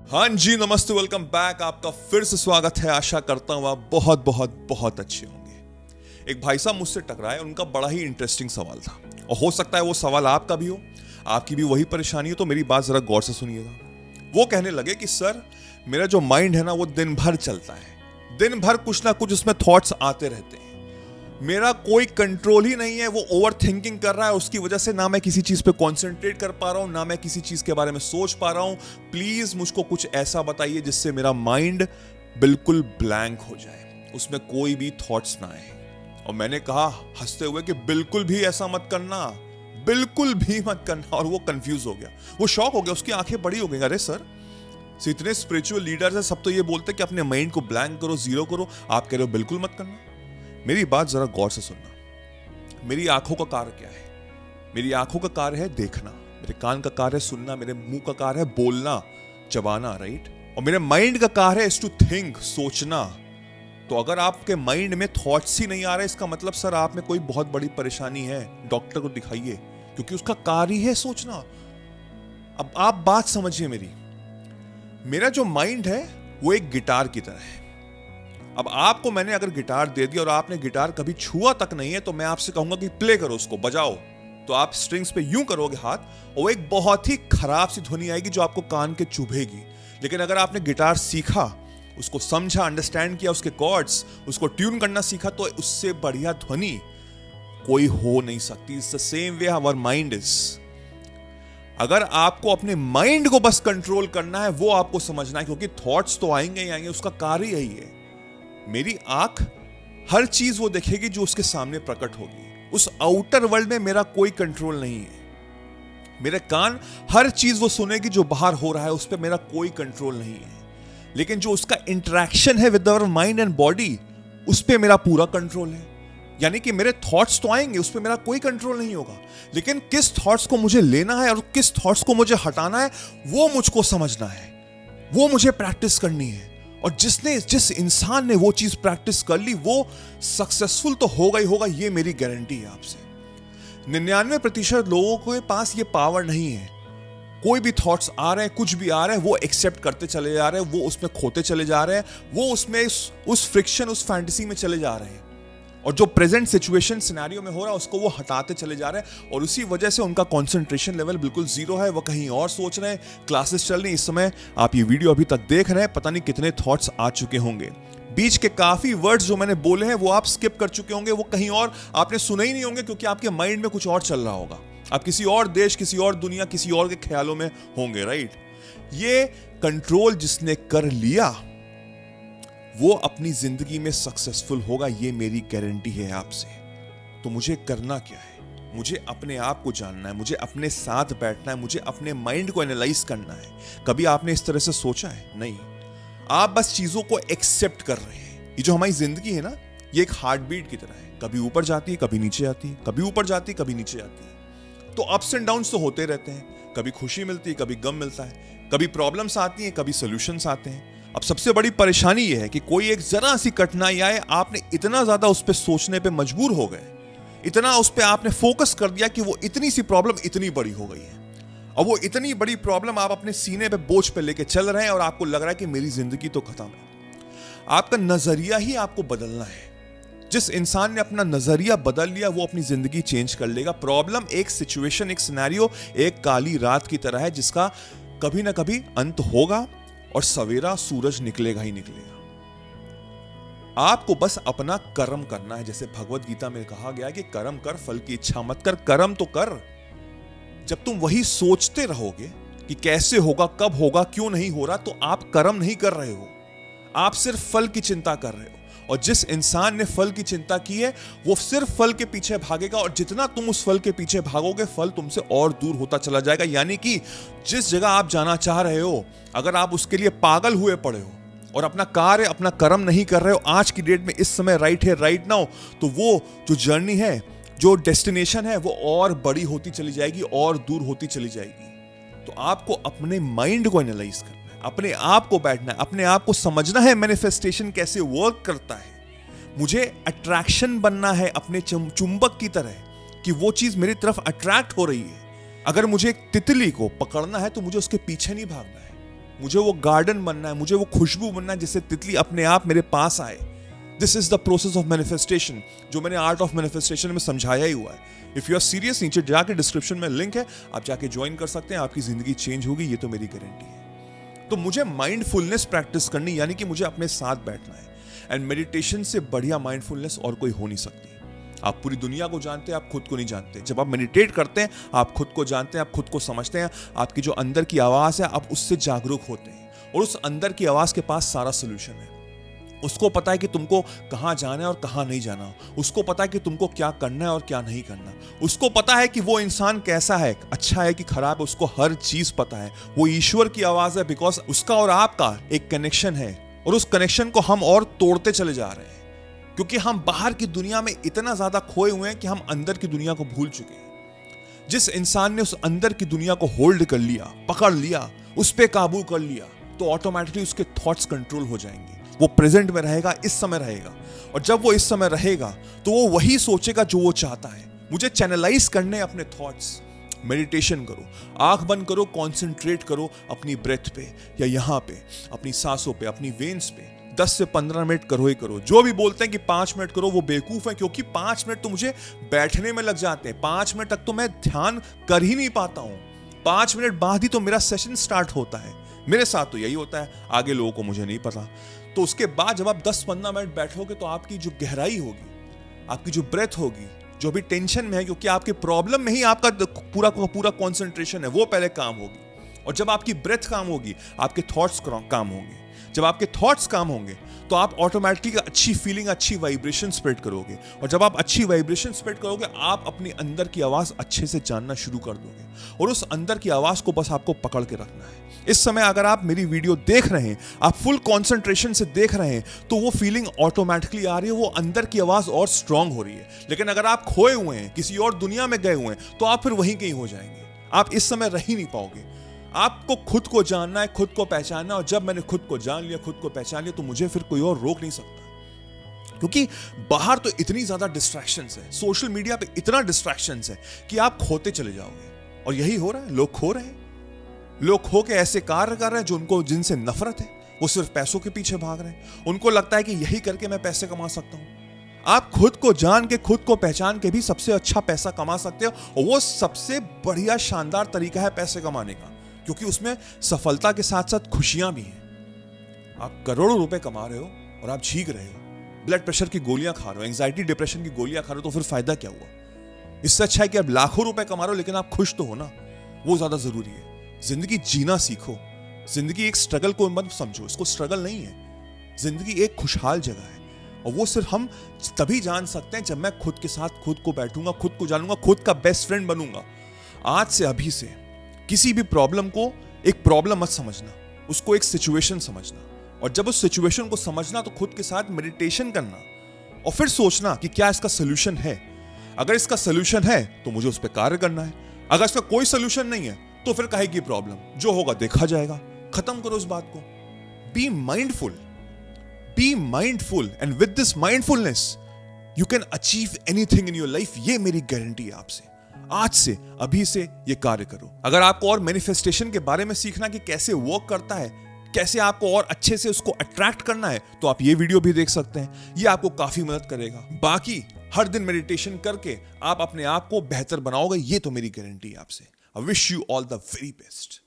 हाँ जी, नमस्ते, welcome back. आपका फिर से स्वागत है। आशा करता हूँ आप बहुत बहुत बहुत अच्छे होंगे। एक भाई साहब मुझसे टकराए, उनका बड़ा ही इंटरेस्टिंग सवाल था और हो सकता है वो सवाल आपका भी हो, आपकी भी वही परेशानी हो, तो मेरी बात जरा गौर से सुनिएगा। वो कहने लगे कि सर, मेरा जो माइंड है ना, वो दिन भर चलता है, दिन भर कुछ ना कुछ उसमें थॉट्स आते रहते हैं, मेरा कोई कंट्रोल ही नहीं है। वो ओवर थिंकिंग कर रहा है, उसकी वजह से ना मैं किसी चीज पे कंसंट्रेट कर पा रहा हूं, ना मैं किसी चीज के बारे में सोच पा रहा हूं। प्लीज मुझको कुछ ऐसा बताइए जिससे मेरा माइंड बिल्कुल ब्लैंक हो जाए, उसमें कोई भी थॉट्स ना आए। और मैंने कहा हंसते हुए कि बिल्कुल भी ऐसा मत करना, बिल्कुल भी मत करना। और वो कंफ्यूज हो गया, वो शॉक हो गया, उसकी आंखें बड़ी हो गई। अरे सर, इतने स्पिरिचुअल लीडर्स हैं, सब तो ये बोलते हैं कि अपने माइंड को ब्लैंक करो, जीरो करो, आप कह रहे हो बिल्कुल मत करना। मेरी बात जरा गौर से सुनना। मेरी आंखों का कार्य क्या है? मेरी आंखों का कार्य है देखना, मेरे कान का कार्य है सुनना, मेरे मुंह का कार्य है बोलना, चबाना, राइट? और मेरे माइंड का कार्य है टू थिंक, सोचना। तो अगर आपके माइंड में थॉट्स ही नहीं आ रहे, इसका मतलब सर आप में कोई बहुत बड़ी परेशानी है, डॉक्टर को दिखाइए, क्योंकि उसका कार्य ही है सोचना। अब आप बात समझिए मेरी। मेरा जो माइंड है वो एक गिटार की तरह है। अब आपको मैंने अगर गिटार दे दिया और आपने गिटार कभी छुआ तक नहीं है, तो मैं आपसे कहूंगा कि प्ले करो, उसको बजाओ, तो आप स्ट्रिंग्स पे यूं करोगे हाथ, और वो एक बहुत ही खराब सी ध्वनि आएगी जो आपको कान के चुभेगी। लेकिन अगर आपने गिटार सीखा, उसको समझा, अंडरस्टैंड किया, उसके कॉर्ड्स, उसको ट्यून करना सीखा, तो उससे बढ़िया ध्वनि कोई हो नहीं सकती। It's the same way our mind is. अगर आपको अपने माइंड को बस कंट्रोल करना है, वो आपको समझना है, क्योंकि थॉट्स तो आएंगे ही आएंगे, उसका कार्य यही है। मेरी आंख हर चीज वो देखेगी जो उसके सामने प्रकट होगी। उस आउटर वर्ल्ड में मेरा कोई कंट्रोल नहीं है। मेरे कान हर चीज वो सुनेगी जो बाहर हो रहा है, उस पर मेरा कोई कंट्रोल नहीं है। लेकिन जो उसका इंटरेक्शन है with our mind and body, उस पर मेरा पूरा कंट्रोल है। यानी कि मेरे थॉट्स तो आएंगे, उस पर मेरा कोई कंट्रोल नहीं होगा, लेकिन किस थॉट्स को मुझे लेना है और किस थॉट्स को मुझे हटाना है, वो मुझको समझना है, वो मुझे प्रैक्टिस करनी है। और जिस इंसान ने वो चीज प्रैक्टिस कर ली, वो सक्सेसफुल तो होगा ही होगा, ये मेरी गारंटी है आपसे। 99% लोगों के पास ये पावर नहीं है। कोई भी थॉट्स आ रहे हैं, कुछ भी आ रहे हैं, वो एक्सेप्ट करते चले जा रहे हैं, वो उसमें खोते चले जा रहे हैं, वो उसमें उस फ्रिक्शन, उस फैंटेसी में चले जा रहे हैं, और जो प्रेजेंट सिचुएशन सिनेरियो में हो रहा है उसको वो हटाते चले जा रहे हैं। और उसी वजह से उनका कंसंट्रेशन लेवल बिल्कुल जीरो है, वो कहीं और सोच रहे हैं। क्लासेस चल रही, इस समय आप ये वीडियो अभी तक देख रहे हैं, पता नहीं कितने थॉट्स आ चुके होंगे। बीच के काफी वर्ड्स जो मैंने बोले हैं वो आप स्किप कर चुके होंगे, वो कहीं और आपने सुने ही नहीं होंगे, क्योंकि आपके माइंड में कुछ और चल रहा होगा। आप किसी और देश, किसी और दुनिया, किसी और के ख्यालों में होंगे, राइट? ये कंट्रोल जिसने कर लिया वो अपनी जिंदगी में सक्सेसफुल होगा, ये मेरी गारंटी है आपसे। तो मुझे करना क्या है? मुझे अपने आप को जानना है, मुझे अपने साथ बैठना है, मुझे अपने माइंड को एनालाइज करना है। कभी आपने इस तरह से सोचा है? नहीं। आप बस चीजों को एक्सेप्ट कर रहे हैं। ये जो हमारी जिंदगी है ना, ये एक हार्ट बीट की तरह है, कभी ऊपर जाती है, कभी नीचे आती है, कभी ऊपर जाती है, कभी नीचे आती है। तो अप्स एंड डाउन्स तो होते रहते हैं, कभी खुशी मिलती है, कभी गम मिलता है, कभी प्रॉब्लम्स आती हैं, कभी सोल्यूशंस आते हैं। अब सबसे बड़ी परेशानी यह है कि कोई एक जरा सी कठिनाई आए, आपने इतना ज्यादा उस पर सोचने पे मजबूर हो गए, इतना उस पर आपने फोकस कर दिया कि वो इतनी सी प्रॉब्लम इतनी बड़ी हो गई है, और वो इतनी बड़ी प्रॉब्लम आप अपने सीने पे बोझ पे लेके चल रहे हैं, और आपको लग रहा है कि मेरी जिंदगी तो खत्म है। आपका नजरिया ही आपको बदलना है। जिस इंसान ने अपना नजरिया बदल लिया, वो अपनी जिंदगी चेंज कर लेगा। प्रॉब्लम एक सिचुएशन, एक सिनेरियो, एक काली रात की तरह है, जिसका कभी ना कभी अंत होगा, और सवेरा सूरज निकलेगा ही निकलेगा। आपको बस अपना कर्म करना है। जैसे भगवत गीता में कहा गया कि कर्म कर, फल की इच्छा मत कर। कर्म तो कर। जब तुम वही सोचते रहोगे कि कैसे होगा, कब होगा, क्यों नहीं हो रहा, तो आप कर्म नहीं कर रहे हो, आप सिर्फ फल की चिंता कर रहे हो। और जिस इंसान ने फल की चिंता की है, वो सिर्फ फल के पीछे भागेगा, और जितना तुम उस फल के पीछे भागोगे, फल तुमसे और दूर होता चला जाएगा। यानी कि जिस जगह आप जाना चाह रहे हो, अगर आप उसके लिए पागल हुए पड़े हो और अपना कार्य, अपना कर्म नहीं कर रहे हो आज की डेट में, इस समय, राइट है, राइट नाउ, तो वो जो जर्नी है, जो डेस्टिनेशन है, वो और बड़ी होती चली जाएगी, और दूर होती चली जाएगी। तो आपको अपने माइंड को एनालाइज करना है, अपने आप को बैठना है, अपने आप को समझना है मैनिफेस्टेशन कैसे वर्क करता है। मुझे अट्रैक्शन बनना है अपने चुंबक की तरह, कि वो चीज मेरी तरफ अट्रैक्ट हो रही है। अगर मुझे एक तितली को पकड़ना है तो मुझे उसके पीछे नहीं भागना है, मुझे वो गार्डन बनना है, मुझे वो खुशबू बनना है जिससे तितली अपने आप मेरे पास आए। This is the process of manifestation, जो मैंने आर्ट ऑफ मैनिफेस्टेशन में समझाया ही हुआ है। इफ यू आर सीरियस, नीचे जाके डिस्क्रिप्शन में लिंक है, आप जाके ज्वाइन कर सकते हैं, आपकी जिंदगी चेंज होगी, ये तो मेरी गारंटी है। तो मुझे माइंडफुलनेस प्रैक्टिस करनी, यानी कि मुझे अपने साथ बैठना है। एंड मेडिटेशन से बढ़िया माइंडफुलनेस और कोई हो नहीं सकती। आप पूरी दुनिया को जानते हैं, आप खुद को नहीं जानते। जब आप मेडिटेट करते हैं, आप खुद को जानते हैं, आप खुद को समझते हैं। आपकी जो अंदर की आवाज है, आप उससे जागरूक होते हैं, और उस अंदर की आवाज के पास सारा सोल्यूशन है। उसको पता है कि तुमको कहां जाना है और कहां नहीं जाना। उसको पता है कि तुमको क्या करना है और क्या नहीं करना। उसको पता है कि वो इंसान कैसा है, अच्छा है कि खराब है, उसको हर चीज पता है। वो ईश्वर की आवाज है, बिकॉज उसका और आपका एक कनेक्शन है, और उस कनेक्शन को हम और तोड़ते चले जा रहे हैं, क्योंकि हम बाहर की दुनिया में इतना ज्यादा खोए हुए हैं कि हम अंदर की दुनिया को भूल चुके हैं। जिस इंसान ने उस अंदर की दुनिया को होल्ड कर लिया, पकड़ लिया, उस पे काबू कर लिया, तो ऑटोमेटिकली उसके थॉट्स कंट्रोल हो जाएंगे। वो प्रेजेंट में रहेगा, इस समय रहेगा, और जब वो इस समय रहेगा तो वो वही सोचेगा जो वो चाहता है। मुझे चैनलाइज करने अपने थॉट्स। मेडिटेशन करो, आंख बंद करो, कॉन्सेंट्रेट करो अपनी ब्रेथ पे, या यहाँ पे अपनी सांसों पे, अपनी वेन्स पे। 10 से 15 मिनट करो ही करो। जो भी बोलते हैं कि 5 मिनट करो, वो बेवकूफ है, क्योंकि 5 मिनट तो मुझे बैठने में लग जाते हैं। 5 मिनट तक तो मैं ध्यान कर ही नहीं पाता हूं। 5 मिनट बाद ही तो मेरा सेशन स्टार्ट होता है। मेरे साथ तो यही होता है, आगे लोगों को मुझे नहीं पता। तो उसके बाद जब आप 10-15 मिनट बैठोगे, तो आपकी जो गहराई होगी, आपकी जो ब्रेथ होगी, जो भी टेंशन में है, क्योंकि आपके प्रॉब्लम में ही आपका पूरा का पूरा कॉन्सेंट्रेशन है, वो पहले काम होगी। और जब आपकी ब्रेथ काम होगी, आपके थॉट्स काम होंगे। जब आपके थॉट्स काम होंगे, तो आप ऑटोमेटिकली अच्छी फीलिंग, अच्छी वाइब्रेशन स्प्रेड करोगे, और जब आप अच्छी वाइब्रेशन स्प्रेड करोगे, आप अपनी अंदर की आवाज अच्छे से जानना शुरू कर दोगे, और उस अंदर की आवाज को बस आपको पकड़ के रखना है। इस समय अगर आप मेरी वीडियो देख रहे हैं, आप फुल कंसंट्रेशन से देख रहे हैं, तो वो फीलिंग ऑटोमेटिकली आ रही है, वो अंदर की आवाज और स्ट्रांग हो रही है। लेकिन अगर आप खोए हुए हैं, किसी और दुनिया में गए हुए हैं, तो आप फिर वहीं कहीं हो जाएंगे। आप इस समय रह ही नहीं पाओगे। आपको खुद को जानना है, खुद को पहचानना, और जब मैंने खुद को जान लिया, खुद को पहचान लिया, तो मुझे फिर कोई और रोक नहीं सकता। क्योंकि बाहर तो इतनी ज्यादा डिस्ट्रैक्शंस है, सोशल मीडिया पे इतना डिस्ट्रैक्शंस है कि आप खोते चले जाओगे। और यही हो रहा है, लोग खो रहे हैं। लोग खो के ऐसे कार्य कर रहे हैं जिनसे नफरत है। वो सिर्फ पैसों के पीछे भाग रहे हैं। उनको लगता है कि यही करके मैं पैसे कमा सकता हूं। आप खुद को जान के, खुद को पहचान के भी सबसे अच्छा पैसा कमा सकते हो, और वो सबसे बढ़िया शानदार तरीका है पैसे कमाने का, क्योंकि उसमें सफलता के साथ साथ खुशियां भी हैं। आप करोड़ों रुपए कमा रहे हो और आप झीक रहे हो, ब्लड प्रेशर की गोलियां खा रहे हो, एंजाइटी डिप्रेशन की गोलियां खा रहे हो, तो फिर फायदा क्या हुआ? इससे अच्छा है कि आप लाखों रुपए कमा रहे हो, लेकिन आप खुश तो हो ना, वो ज्यादा जरूरी है। जिंदगी जीना सीखो। जिंदगी एक स्ट्रगल को मत समझो, इसको स्ट्रगल नहीं है। जिंदगी एक खुशहाल जगह है, और वो सिर्फ हम तभी जान सकते हैं जब मैं खुद के साथ खुद को बैठूंगा, खुद को जानूंगा, खुद का बेस्ट फ्रेंड बनूंगा। आज से, अभी से किसी भी प्रॉब्लम को एक प्रॉब्लम मत समझना, उसको एक सिचुएशन समझना, और जब उस सिचुएशन को समझना, तो खुद के साथ मेडिटेशन करना, और फिर सोचना कि क्या इसका सोल्यूशन है। अगर इसका सोल्यूशन है, तो मुझे उस पर कार्य करना है। अगर इसका कोई सोल्यूशन नहीं है, तो फिर कहेगी प्रॉब्लम, जो होगा देखा जाएगा। खत्म करो इस बात को। Be mindful, be mindful, and with this mindfulness you can achieve anything in your life. ये मेरी गारंटी है आपसे। आज से, अभी से ये कार्य करो। अगर आपको और मैनिफेस्टेशन के बारे में सीखना कि कैसे वर्क करता है, कैसे आपको और अच्छे से उसको अट्रैक्ट करना है, तो आप ये वीडियो भी देख सकते हैं। ये आपको काफी मदद करेगा। बाकी हर दिन मेडिटेशन करके आप अपने आप को बेहतर बनाओगे, ये तो मेरी गारंटी है आपसे। I wish you all the very best.